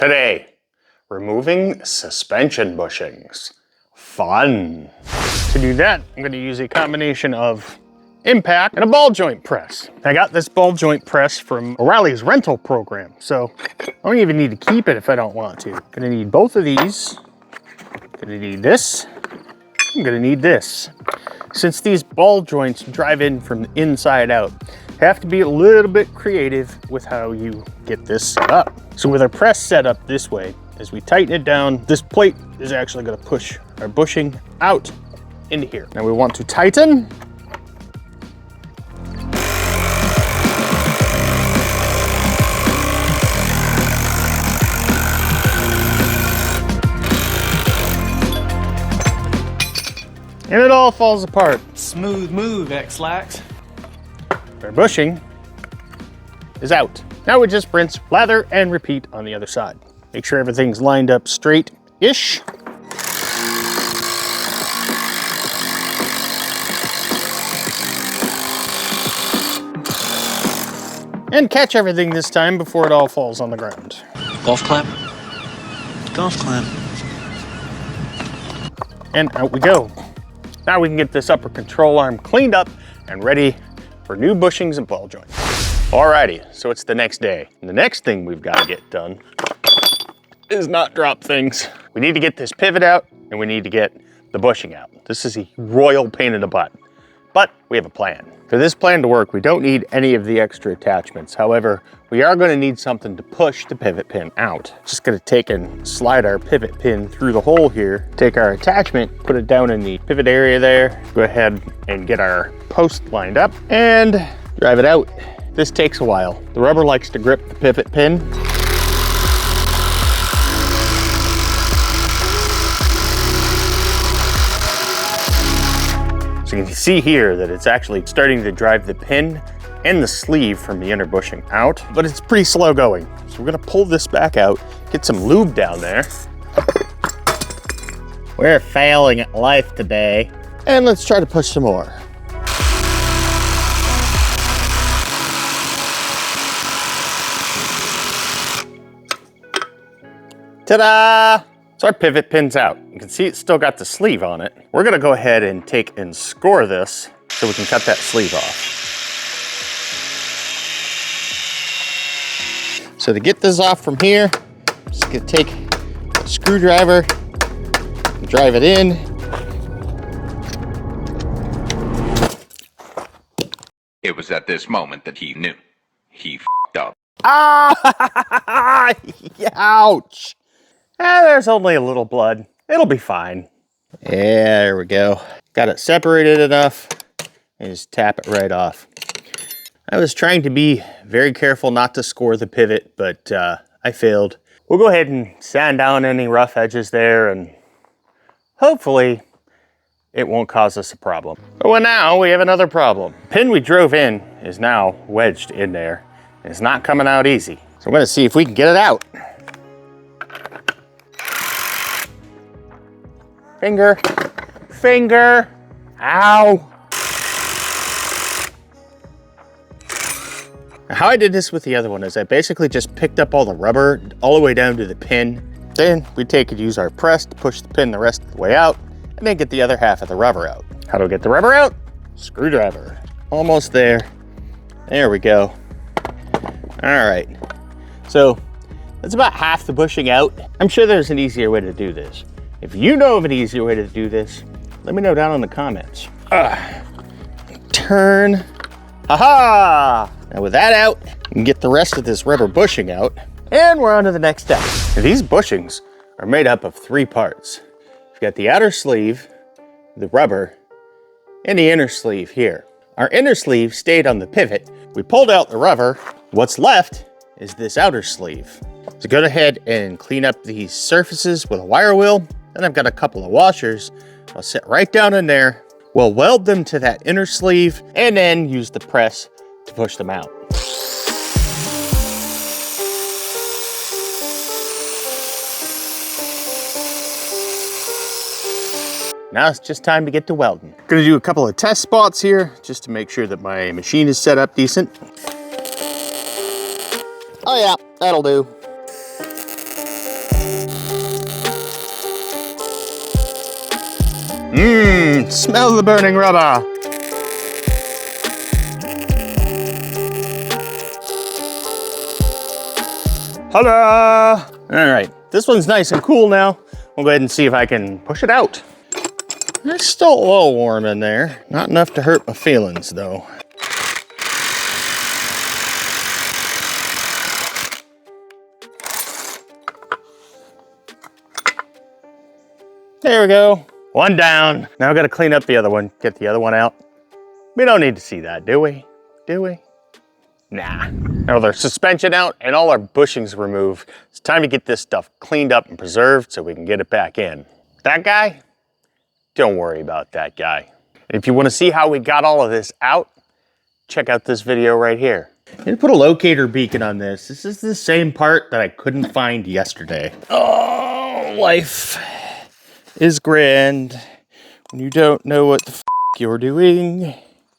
Today, removing suspension bushings. Fun. To do that, I'm going to use a combination of impact and a ball joint press. I got this ball joint press from O'Reilly's rental program, so I don't even need to keep it if I don't want to. Gonna need both of these. Gonna need this. I'm gonna need this. Since these ball joints drive in from the inside out, have to be a little bit creative with how you get this set up. So with our press set up this way, as we tighten it down, this plate is actually gonna push our bushing out into here. Now we want to tighten. And it all falls apart. Smooth move, X-Lax. Our bushing is out. Now we just rinse, lather, and repeat on the other side. Make sure everything's lined up straight-ish. And catch everything this time before it all falls on the ground. Golf clap. Golf clap. And out we go. Now we can get this upper control arm cleaned up and ready for new bushings and ball joints. Alrighty, so it's the next day. And the next thing we've got to get done is not drop things. We need to get this pivot out and we need to get the bushing out. This is a royal pain in the butt, but we have a plan. For this plan to work, we don't need any of the extra attachments. However, we are going to need something to push the pivot pin out. Just going to take and slide our pivot pin through the hole here, take our attachment, put it down in the pivot area there, go ahead and get our post lined up and drive it out. This takes a while. The rubber likes to grip the pivot pin. So you can see here that it's actually starting to drive the pin and the sleeve from the inner bushing out, but it's pretty slow going. So we're gonna pull this back out, get some lube down there. We're failing at life today. And let's try to push some more. Ta-da! So our pivot pin's out. You can see it's still got the sleeve on it. We're gonna go ahead and take and score this so we can cut that sleeve off. So to get this off from here, just gonna take a screwdriver and drive it in. It was at this moment that he knew. He f***ed up. Ah! Ouch! There's only a little blood. It'll be fine. Yeah, there we go. Got it separated enough and just tap it right off. I was trying to be very careful not to score the pivot, but I failed. We'll go ahead and sand down any rough edges there and hopefully it won't cause us a problem. But well, now we have another problem. The pin we drove in is now wedged in there. It's not coming out easy. So I'm gonna see if we can get it out. Finger, finger, ow. Now, how I did this with the other one is I basically just picked up all the rubber all the way down to the pin. Then we take and use our press to push the pin the rest of the way out and then get the other half of the rubber out. How do we get the rubber out? Screwdriver. Almost there. There we go. All right. So that's about half the bushing out. I'm sure there's an easier way to do this. If you know of an easier way to do this, let me know down in the comments. Turn. Ha-ha! Now with that out, you can get the rest of this rubber bushing out, and we're on to the next step. Now, these bushings are made up of 3 parts. You've got the outer sleeve, the rubber, and the inner sleeve here. Our inner sleeve stayed on the pivot. We pulled out the rubber. What's left is this outer sleeve. So go ahead and clean up these surfaces with a wire wheel. Then I've got a couple of washers. I'll sit right down in there. We'll weld them to that inner sleeve and then use the press to push them out. Now it's just time to get to welding. Gonna do a couple of test spots here just to make sure that my machine is set up decent. Oh yeah, that'll do. Smell the burning rubber. Ta-da! All right, this one's nice and cool now. We'll go ahead and see if I can push it out. It's still a little warm in there. Not enough to hurt my feelings though. There we go. One down. Now I gotta clean up the other one, get the other one out. We don't need to see that, do we? Do we? Nah. Now with our suspension out and all our bushings removed, it's time to get this stuff cleaned up and preserved so we can get it back in. That guy? Don't worry about that guy. And if you want to see how we got all of this out, check out this video right here. I'm gonna put a locator beacon on this. This is the same part that I couldn't find yesterday. Oh, life is grand when you don't know what the f you're doing.